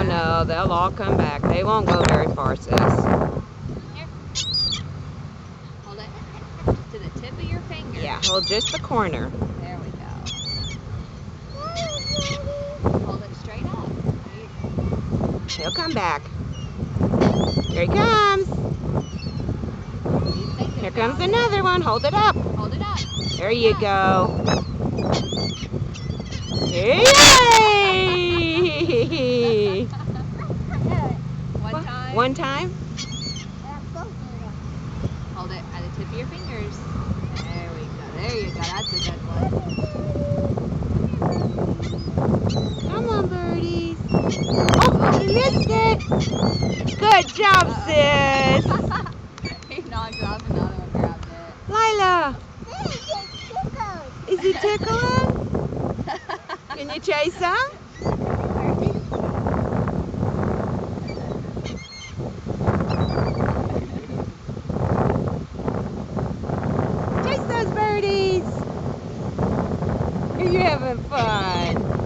no, they'll all come back. They won't go very far, sis. Here. Hold it to the tip of your finger. Yeah, hold just the corner. There we go. Hold it straight up. There you go. He'll come back. Here he comes. Keep thinking Here comes about another one. Hold it up. it. Hold it up. There you go. Yay! One time. One time. Hold it at the tip of your fingers. There we go. There you go. That's a good one. Come on, birdies. Oh, you missed it. Good job, sis. He knocked off another one, grabbed it. Lila, is he tickling? Can you chase some? Chase those birdies. Are you having fun?